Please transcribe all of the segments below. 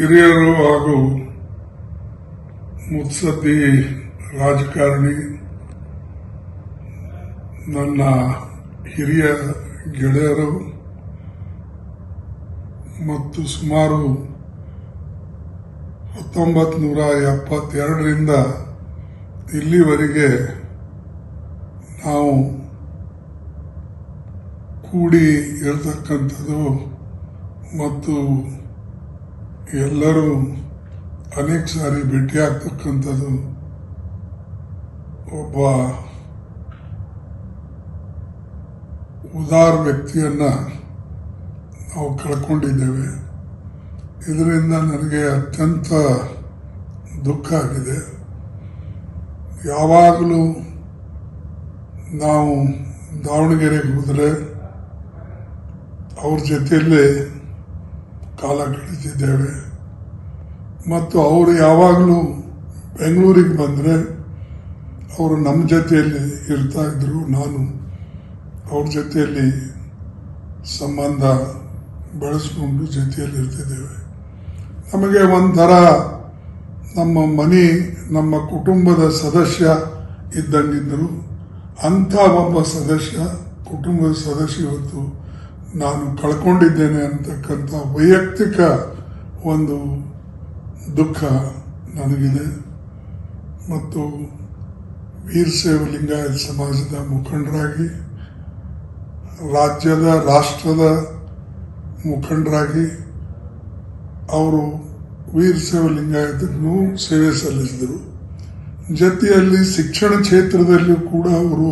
ಹಿರಿಯರು ಹಾಗೂ ಮುತ್ಸದ್ದಿ ರಾಜಕಾರಣಿ, ನನ್ನ ಹಿರಿಯ ಗೆಳೆಯರು ಮತ್ತು ಸುಮಾರು 1972ರಿಂದ ಇಲ್ಲಿವರೆಗೆ ನಾವು ಕೂಡಿ ಇರತಕ್ಕಂಥದ್ದು ಮತ್ತು ಎಲ್ಲರೂ ಅನೇಕ ಸಾರಿ ಭೇಟಿಯಾಗ್ತಕ್ಕಂಥದ್ದು ಒಬ್ಬ ಉದಾರ ವ್ಯಕ್ತಿಯನ್ನ ನಾವು ಕಳ್ಕೊಂಡಿದ್ದೇವೆ. ಇದರಿಂದ ನನಗೆ ಅತ್ಯಂತ ದುಃಖ ಆಗಿದೆ. ಯಾವಾಗಲೂ ನಾವು ದಾವಣಗೆರೆಗೆ ಹೋದರೆ ಅವ್ರ ಜೊತೆಯಲ್ಲೇ ಕಾಲ ಕಳೀತಿದ್ದೇವೆ ಮತ್ತು ಅವರು ಯಾವಾಗಲೂ ಬೆಂಗಳೂರಿಗೆ ಬಂದರೆ ಅವರು ನಮ್ಮ ಜೊತೆಯಲ್ಲಿ ಇರ್ತಾ ಇದ್ರು. ನಾನು ಅವ್ರ ಜೊತೆಯಲ್ಲಿ ಸಂಬಂಧ ಬೆಳೆಸ್ಕೊಂಡು ಜೊತೆಯಲ್ಲಿ ಇರ್ತಿದ್ದೇವೆ. ನಮಗೆ ಒಂಥರ ನಮ್ಮ ಮನೆ, ನಮ್ಮ ಕುಟುಂಬದ ಸದಸ್ಯ ಇದ್ದಂಗಿದ್ದರು. ಅಂಥ ಒಬ್ಬ ಸದಸ್ಯ, ಕುಟುಂಬದ ಸದಸ್ಯ ಇವತ್ತು ನಾನು ಕಳ್ಕೊಂಡಿದ್ದೇನೆ ಅಂತಕ್ಕಂಥ ವೈಯಕ್ತಿಕ ಒಂದು ದುಃಖ ನನಗಿದೆ. ಮತ್ತು ವೀರಶೈವ ಲಿಂಗಾಯತ ಸಮಾಜದ ಮುಖಂಡರಾಗಿ, ರಾಜ್ಯದ ರಾಷ್ಟ್ರದ ಮುಖಂಡರಾಗಿ ಅವರು ವೀರಶೈವ ಲಿಂಗಾಯತಕ್ಕೂ ಸೇವೆ ಸಲ್ಲಿಸಿದರು. ಜೊತೆಯಲ್ಲಿ ಶಿಕ್ಷಣ ಕ್ಷೇತ್ರದಲ್ಲಿಯೂ ಕೂಡ ಅವರು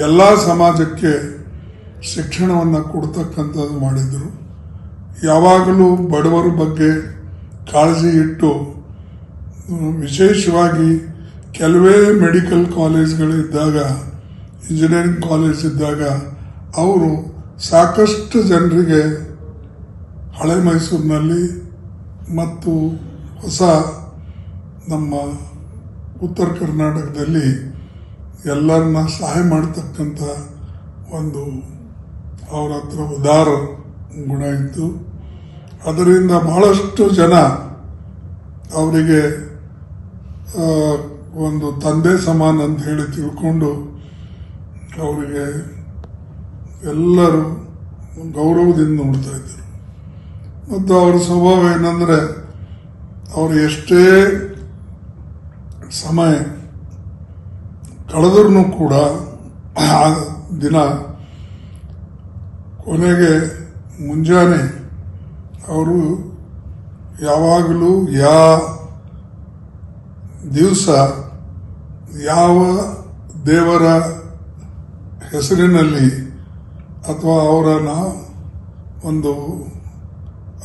ಎಲ್ಲ ಸಮಾಜಕ್ಕೆ ಶಿಕ್ಷಣವನ್ನು ಕೊಡ್ತಕ್ಕಂಥದ್ದು ಮಾಡಿದರು. ಯಾವಾಗಲೂ ಬಡವರ ಬಗ್ಗೆ ಕಾಳಜಿ ಇಟ್ಟು, ವಿಶೇಷವಾಗಿ ಕೆಲವೇ ಮೆಡಿಕಲ್ ಕಾಲೇಜ್ಗಳಿದ್ದಾಗ, ಇಂಜಿನಿಯರಿಂಗ್ ಕಾಲೇಜ್ ಇದ್ದಾಗ ಅವರು ಸಾಕಷ್ಟು ಜನರಿಗೆ ಹಳೆ ಮೈಸೂರಿನಲ್ಲಿ ಮತ್ತು ಹೊಸ ನಮ್ಮ ಉತ್ತರ ಕರ್ನಾಟಕದಲ್ಲಿ ಎಲ್ಲರನ್ನ ಸಹಾಯ ಮಾಡತಕ್ಕಂಥ ಒಂದು ಅವರ ಹತ್ರ ಉದಾರ ಗುಣ ಇತ್ತು. ಅದರಿಂದ ಬಹಳಷ್ಟು ಜನ ಅವರಿಗೆ ಒಂದು ತಂದೆ ಸಮಾನ ಅಂತ ಹೇಳಿ ತಿಳ್ಕೊಂಡು ಅವರಿಗೆ ಎಲ್ಲರೂ ಗೌರವದಿಂದ ನೋಡ್ತಾ ಇದ್ದರು. ಮತ್ತು ಅವರ ಸ್ವಭಾವ ಏನಂದ್ರೆ, ಅವರು ಎಷ್ಟೇ ಸಮಯ ಕಳೆದ್ರೂ ಕೂಡ ಆ ದಿನ ಕೊನೆಗೆ ಮುಂಜಾನೆ ಅವರು ಯಾವಾಗಲೂ ದಿವಸ ಯಾವ ದೇವರ ಹೆಸರಿನಲ್ಲಿ ಅಥವಾ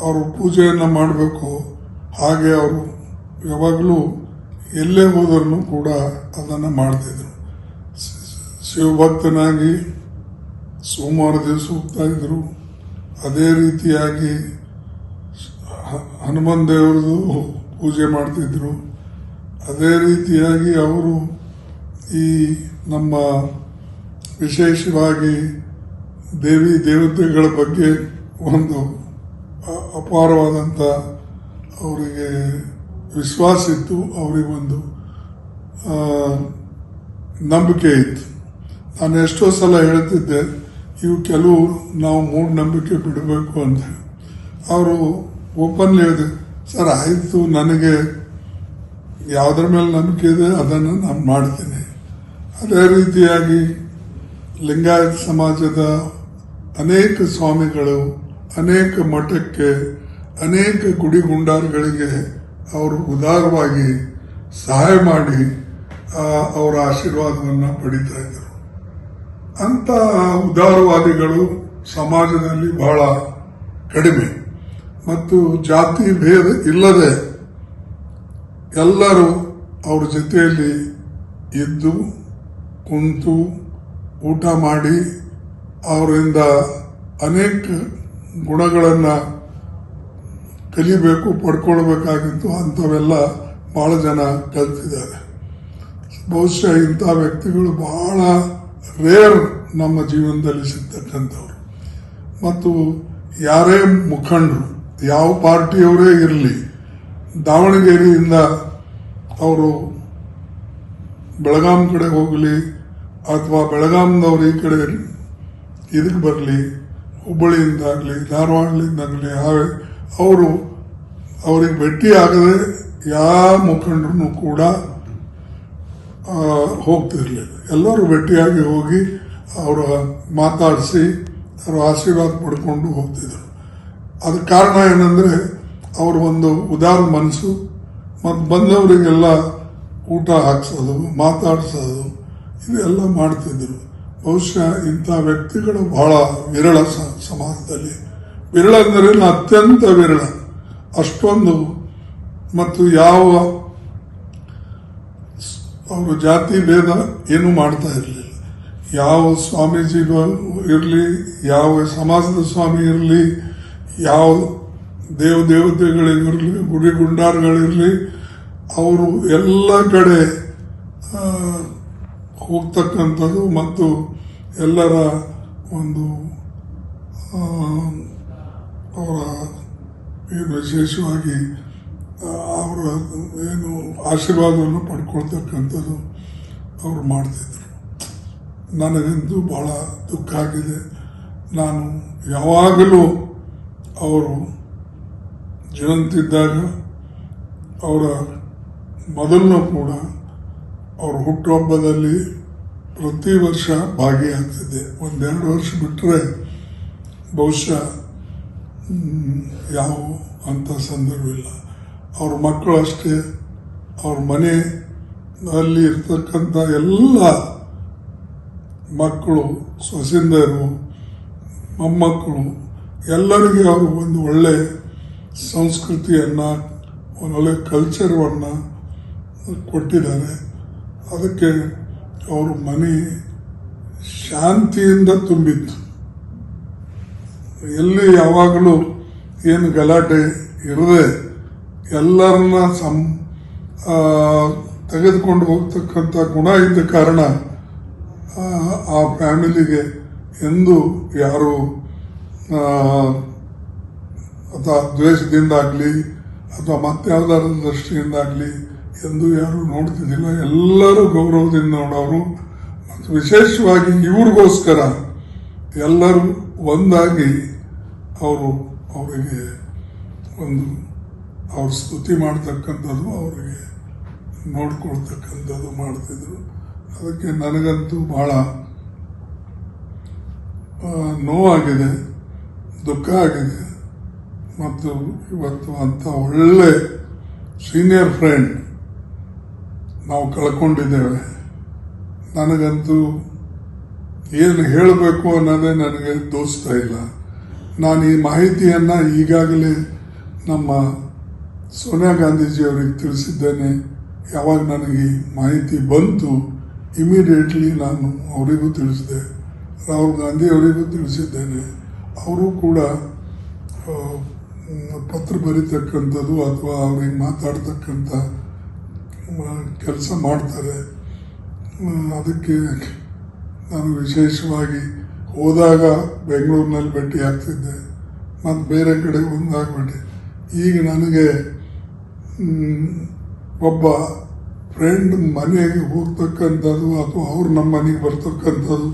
ಅವರು ಪೂಜೆಯನ್ನು ಮಾಡಬೇಕು, ಹಾಗೆ ಅವರು ಯಾವಾಗಲೂ ಎಲ್ಲೇ ಹೋದರೂ ಕೂಡ ಅದನ್ನು ಮಾಡ್ತಿದ್ರು. ಶಿವಭಕ್ತನಾಗಿ ಸೋಮವಾರ ದಿವಸ ಹೋಗ್ತಾ ಇದ್ರು. ಅದೇ ರೀತಿಯಾಗಿ ಹನುಮನ್ ದೇವರದು ಪೂಜೆ ಮಾಡ್ತಿದ್ರು. ಅದೇ ರೀತಿಯಾಗಿ ಅವರು ಈ ನಮ್ಮ ವಿಶೇಷವಾಗಿ ದೇವಿ ದೇವತೆಗಳ ಬಗ್ಗೆ ಒಂದು ಅಪಾರವಾದಂಥ ಅವರಿಗೆ ವಿಶ್ವಾಸ ಇತ್ತು, ಅವರಿಗೊಂದು ನಂಬಿಕೆ ಇತ್ತು. ನಾನು ಎಷ್ಟೋ ಸಲ ಹೇಳ್ತಿದ್ದೆ, ಇವು ಕೆಲವು ನಾವು ಮೂಢನಂಬಿಕೆ ಬಿಡಬೇಕು ಅಂತ. ಅವರು ಓಪನ್ಲಿ ಹೇಳಿದೆ, ಸರ್ ಆಯಿತು, ನನಗೆ ಯಾವುದರ ಮೇಲೆ ನಂಬಿಕೆ ಇದೆ ಅದನ್ನು ನಾನು ಮಾಡ್ತೀನಿ. ಅದೇ ರೀತಿಯಾಗಿ ಲಿಂಗಾಯತ ಸಮಾಜದ ಅನೇಕ ಸ್ವಾಮಿಗಳು, ಅನೇಕ ಮಠಕ್ಕೆ, ಅನೇಕ ಗುಡಿ ಗುಂಡಾರಗಳಿಗೆ ಅವರು ಉದಾರವಾಗಿ ಸಹಾಯ ಮಾಡಿ ಅವರ ಆಶೀರ್ವಾದವನ್ನು ಪಡಿತಾ ಇದ್ದರು. ಅಂತ ಉದಾರವಾದಿಗಳು ಸಮಾಜದಲ್ಲಿ ಬಹಳ ಕಡಿಮೆ ಮತ್ತು ಜಾತಿ ಭೇದ ಇಲ್ಲದೆ ಎಲ್ಲರೂ ಅವ್ರ ಜೊತೆಯಲ್ಲಿ ಇದ್ದು ಕುಂತು ಊಟ ಮಾಡಿ ಅವರಿಂದ ಅನೇಕ ಗುಣಗಳನ್ನು ಕಲಿಬೇಕು, ಪಡ್ಕೊಳ್ಬೇಕಾಗಿತ್ತು. ಅಂಥವೆಲ್ಲ ಬಹಳ ಜನ ಕಲ್ತಿದ್ದಾರೆ. ಬಹುಶಃ ಇಂಥ ವ್ಯಕ್ತಿಗಳು ಬಹಳ ರೇರ್ ನಮ್ಮ ಜೀವನದಲ್ಲಿ ಸಿಗ್ತಕ್ಕಂಥವ್ರು. ಮತ್ತು ಯಾರೇ ಮುಖಂಡರು, ಯಾವ ಪಾರ್ಟಿಯವರೇ ಇರಲಿ, ದಾವಣಗೆರೆಯಿಂದ ಅವರು ಬೆಳಗಾಂ ಕಡೆ ಹೋಗಲಿ ಅಥವಾ ಬೆಳಗಾಂದವ್ರು ಈ ಕಡೆ ಇದಕ್ಕೆ ಬರಲಿ, ಹುಬ್ಬಳ್ಳಿಯಿಂದಾಗಲಿ ಧಾರವಾಡದಿಂದಾಗಲಿ ಅವರು ಅವ್ರಿಗೆ ಭೇಟಿ ಆಗದೆ ಯಾವ ಮುಖಂಡರು ಕೂಡ ಹೋಗ್ತಿರ್ಲಿಲ್ಲ. ಎಲ್ಲರೂ ಭೇಟಿಯಾಗಿ ಹೋಗಿ ಅವರ ಮಾತಾಡಿಸಿ ಅವರ ಆಶೀರ್ವಾದ ಪಡ್ಕೊಂಡು ಹೋಗ್ತಿದ್ರು. ಅದಕ್ಕೆ ಕಾರಣ ಏನಂದ್ರೆ ಅವರು ಒಂದು ಉದಾರ ಮನಸ್ಸು ಮತ್ತು ಬಂದವರಿಗೆಲ್ಲ ಊಟ ಹಾಕ್ಸೋದು, ಮಾತಾಡಿಸೋದು ಇದೆಲ್ಲ ಮಾಡ್ತಿದ್ರು. ಬಹುಶಃ ಇಂಥ ವ್ಯಕ್ತಿಗಳು ಬಹಳ ವಿರಳ ಸಮಾಜದಲ್ಲಿ. ವಿರಳ ಅಂದರೆ ಅತ್ಯಂತ ವಿರಳ. ಅಷ್ಟೊಂದು ಮತ್ತು ಯಾವ ಅವರು ಜಾತಿ ಭೇದ ಏನೂ ಮಾಡ್ತಾ ಇರಲಿಲ್ಲ. ಯಾವ ಸ್ವಾಮೀಜಿಗಳು ಇರಲಿ, ಯಾವ ಸಮಾಜದ ಸ್ವಾಮಿ ಇರಲಿ, ಯಾವ ದೇವತೆಗಳಿರಲಿ, ಗುಡಿ ಗುಂಡಾರಗಳಿರಲಿ, ಅವರು ಎಲ್ಲ ಕಡೆ ಹೋಗ್ತಕ್ಕಂಥದ್ದು ಮತ್ತು ಎಲ್ಲರ ಒಂದು ಅವರ ಏನು ವಿಶೇಷವಾಗಿ ಅವರ ಏನು ಆಶೀರ್ವಾದವನ್ನು ಪಡ್ಕೊಳ್ತಕ್ಕಂಥದ್ದು ಅವರು ಮಾಡ್ತಿದ್ರು. ನನಗಂತೂ ಬಹಳ ದುಃಖ ಆಗಿದೆ. ನಾನು ಯಾವಾಗಲೂ ಅವರು ಜೀವಂತಿದ್ದಾಗ ಅವರ ಮೊದಲನೂ ಕೂಡ ಅವರ ಹುಟ್ಟುಹಬ್ಬದಲ್ಲಿ ಪ್ರತಿ ವರ್ಷ ಭಾಗಿಯಾಗ್ತಿದ್ದೆ. 1-2 ವರ್ಷ ಬಿಟ್ಟರೆ ಬಹುಶಃ ಯಾವ ಅಂಥ ಸಂದರ್ಭವಿಲ್ಲ. ಅವ್ರ ಮಕ್ಕಳು ಅಷ್ಟೇ, ಅವ್ರ ಮನೆಯಲ್ಲಿ ಇರ್ತಕ್ಕಂಥ ಎಲ್ಲ ಮಕ್ಕಳು, ಸೊಸೆಂದರು, ಮೊಮ್ಮಕ್ಕಳು ಎಲ್ಲರಿಗೆ ಅವರು ಒಂದು ಒಳ್ಳೆ ಸಂಸ್ಕೃತಿಯನ್ನು, ಒಳ್ಳೆ ಕಲ್ಚರನ್ನು ಕೊಟ್ಟಿದ್ದಾರೆ. ಅದಕ್ಕೆ ಅವ್ರ ಮನೆ ಶಾಂತಿಯಿಂದ ತುಂಬಿತ್ತು. ಎಲ್ಲಿ ಯಾವಾಗಲೂ ಏನು ಗಲಾಟೆ ಇರದೆ ಎಲ್ಲರನ್ನ ತೆಗೆದುಕೊಂಡು ಹೋಗ್ತಕ್ಕಂಥ ಗುಣ ಇದ್ದ ಕಾರಣ ಆ ಫ್ಯಾಮಿಲಿಗೆ ಎಂದು ಯಾರು ಅಥವಾ ದ್ವೇಷದಿಂದಾಗಲಿ ಅಥವಾ ಮತ್ತಾವುದಾರ ದೃಷ್ಟಿಯಿಂದಾಗಲಿ ಎಂದು ಯಾರು ನೋಡ್ತಿದ್ದಿಲ್ಲ. ಎಲ್ಲರೂ ಗೌರವದಿಂದ ನೋಡೋರು. ಮತ್ತು ವಿಶೇಷವಾಗಿ ಇವ್ರಿಗೋಸ್ಕರ ಎಲ್ಲರೂ ಒಂದಾಗಿ ಅವರಿಗೆ ಒಂದು ಅವ್ರ ಸ್ತುತಿ ಮಾಡ್ತಕ್ಕಂಥದ್ದು, ಅವರಿಗೆ ನೋಡ್ಕೊಳ್ತಕ್ಕಂಥದ್ದು ಮಾಡ್ತಿದ್ರು. ಅದಕ್ಕೆ ನನಗಂತೂ ಬಹಳ ನೋವಾಗಿದೆ, ದುಃಖ ಆಗಿದೆ. ಮತ್ತು ಇವತ್ತು ಅಂಥ ಒಳ್ಳೆ ಸೀನಿಯರ್ ಫ್ರೆಂಡ್ ನಾವು ಕಳ್ಕೊಂಡಿದ್ದೇವೆ. ನನಗಂತೂ ಏನು ಹೇಳಬೇಕು ಅನ್ನೋದೇ ನನಗೆ ತೋಚ್ತಾ ಇಲ್ಲ. ನಾನು ಈ ಮಾಹಿತಿಯನ್ನು ಈಗಾಗಲೇ ನಮ್ಮ ಸೋನಿಯಾ ಗಾಂಧೀಜಿಯವರಿಗೆ ತಿಳಿಸಿದ್ದೇನೆ. ಯಾವಾಗ ನನಗೆ ಈ ಮಾಹಿತಿ ಬಂತು ಇಮಿಡಿಯೇಟ್ಲಿ ನಾನು ಅವರಿಗೂ ತಿಳಿಸಿದೆ, ರಾಹುಲ್ ಗಾಂಧಿ ಅವರಿಗೂ ತಿಳಿಸಿದ್ದೇನೆ. ಅವರು ಕೂಡ ಪತ್ರ ಬರೀತಕ್ಕಂಥದ್ದು ಅಥವಾ ಅವ್ರಿಗೆ ಮಾತಾಡ್ತಕ್ಕಂಥ ಕೆಲಸ ಮಾಡ್ತಾರೆ. ಅದಕ್ಕೆ ನಾನು ವಿಶೇಷವಾಗಿ ಹೋದಾಗ ಬೆಂಗಳೂರಿನಲ್ಲಿ ಭೇಟಿ ಆಗ್ತಿದ್ದೆ ಮತ್ತು ಬೇರೆ ಕಡೆ ಒಂದಾಗ್ಬಿಟ್ಟೆ. ಈಗ ನನಗೆ ಒಬ್ಬ ಫ್ರೆಂಡ್ ಮನೆಗೆ ಹೋಗ್ತಕ್ಕಂಥದ್ದು ಅಥವಾ ಅವ್ರು ನಮ್ಮ ಮನೆಗೆ ಬರ್ತಕ್ಕಂಥದ್ದು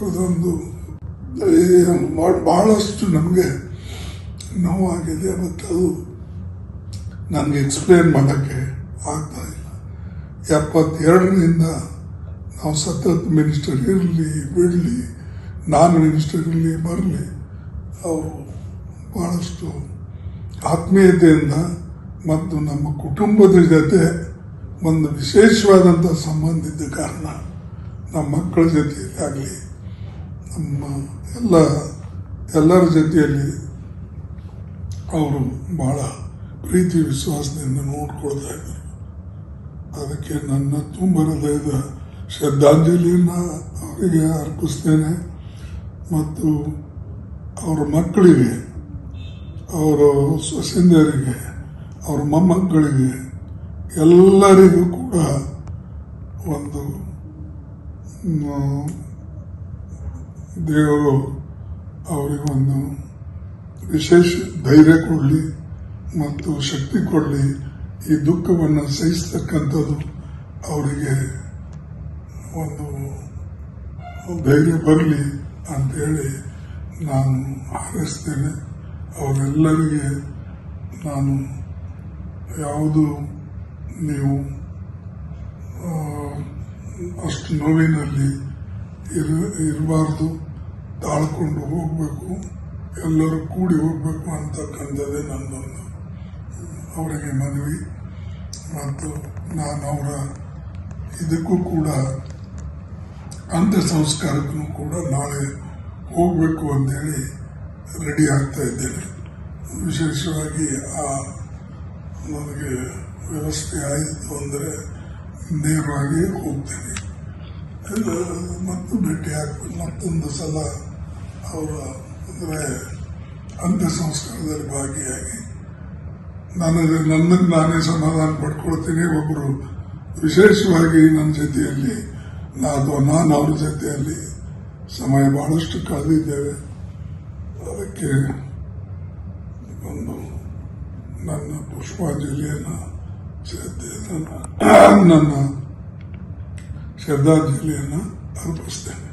ಅದೊಂದು ಬಹಳಷ್ಟು ನಮಗೆ ನೋವಾಗಿದೆ. ಮತ್ತು ಅದು ನನಗೆ ಎಕ್ಸ್ಪ್ಲೇನ್ ಮಾಡೋಕ್ಕೆ ಆಗ್ತಾ ಇಲ್ಲ. 72ರಿಂದ ನಾವು ಸತತ ಮಿನಿಸ್ಟರ್ ಇರಲಿ ಬಿಡಲಿ, ನಾನು ಮಿನಿಸ್ಟರ್ ಇರಲಿ ಬರಲಿ, ಅವರು ಬಹಳಷ್ಟು ಆತ್ಮೀಯತೆಯಿಂದ ಮತ್ತು ನಮ್ಮ ಕುಟುಂಬದ ಜೊತೆ ಒಂದು ವಿಶೇಷವಾದಂಥ ಸಂಬಂಧ ಇದ್ದ ಕಾರಣ ನಮ್ಮ ಮಕ್ಕಳ ಜೊತೆಯಲ್ಲಿ ಆಗಲಿ ನಮ್ಮ ಎಲ್ಲರ ಜೊತೆಯಲ್ಲಿ ಅವರು ಬಹಳ ಪ್ರೀತಿ ವಿಶ್ವಾಸದಿಂದ ನೋಡ್ಕೊಳ್ತಾ ಇದ್ದರು. ಅದಕ್ಕೆ ನನ್ನ ತುಂಬ ಹೃದಯದ ಶ್ರದ್ಧಾಂಜಲಿಯನ್ನು ಅವರಿಗೆ ಅರ್ಪಿಸ್ತೇನೆ. ಮತ್ತು ಅವರ ಮಕ್ಕಳಿಗೆ, ಅವರ ಸೊಸೆಂದರಿಗೆ, ಅವರ ಮೊಮ್ಮಕ್ಕಳಿಗೆ ಎಲ್ಲರಿಗೂ ಕೂಡ ಒಂದು ದೇವರು ಅವರಿಗೊಂದು ವಿಶೇಷ ಧೈರ್ಯ ಕೊಡಲಿ ಮತ್ತು ಶಕ್ತಿ ಕೊಡಲಿ, ಈ ದುಃಖವನ್ನು ಸಹಿಸ್ತಕ್ಕಂಥದ್ದು ಅವರಿಗೆ ಒಂದು ಧೈರ್ಯ ಬರಲಿ ಅಂತೇಳಿ ನಾನು ಹಾರೈಸ್ತೇನೆ. ಅವರೆಲ್ಲರಿಗೆ ನಾನು ಯಾವುದು ನೀವು ಅಷ್ಟು ನೋವಿನಲ್ಲಿ ಇರಬಾರ್ದು, ತಾಳ್ಕೊಂಡು ಹೋಗಬೇಕು, ಎಲ್ಲರೂ ಕೂಡಿ ಹೋಗಬೇಕು ಅಂತಕ್ಕಂಥದ್ದೇ ನನ್ನೊಂದು ಅವರಿಗೆ ಮನವಿ. ಮತ್ತು ನಾನು ಅವರ ಇದಕ್ಕೂ ಕೂಡ ಅಂತ್ಯ ಸಂಸ್ಕಾರಕ್ಕೂ ಕೂಡ ನಾಳೆ ಹೋಗಬೇಕು ಅಂತೇಳಿ ರೆಡಿ ಆಗ್ತಾ ಇದ್ದೇನೆ. ವಿಶೇಷವಾಗಿ ನನಗೆ ವ್ಯವಸ್ಥೆ ಆಯಿತು ಅಂದರೆ ನೇರವಾಗಿ ಹೋಗ್ತೇನೆ. ಮತ್ತು ಭೇಟಿ ಆಗ್ಬೇಕು ಮತ್ತೊಂದು ಸಲ ಅವರ ಅಂದರೆ ಅಂತ್ಯ ಸಂಸ್ಕಾರದಲ್ಲಿ ಭಾಗಿಯಾಗಿ ನನ್ನನ್ನು ನಾನೇ ಸಮಾಧಾನ ಪಡ್ಕೊಳ್ತೀನಿ. ಒಬ್ಬರು ವಿಶೇಷವಾಗಿ ನನ್ನ ಜೊತೆಯಲ್ಲಿ ನಾನು ಅವ್ರ ಜೊತೆಯಲ್ಲಿ ಸಮಯ ಬಹಳಷ್ಟು ಕಳೆದಿದ್ದೇವೆ. ಅದಕ್ಕೆ ಒಂದು ನನ್ನ ಪುಷ್ಪಾಂಜಲಿಯನ್ನು ನನ್ನ ಶ್ರದ್ಧಾಂಜಲಿಯನ್ನು ಅರ್ಪಿಸ್ತೇನೆ.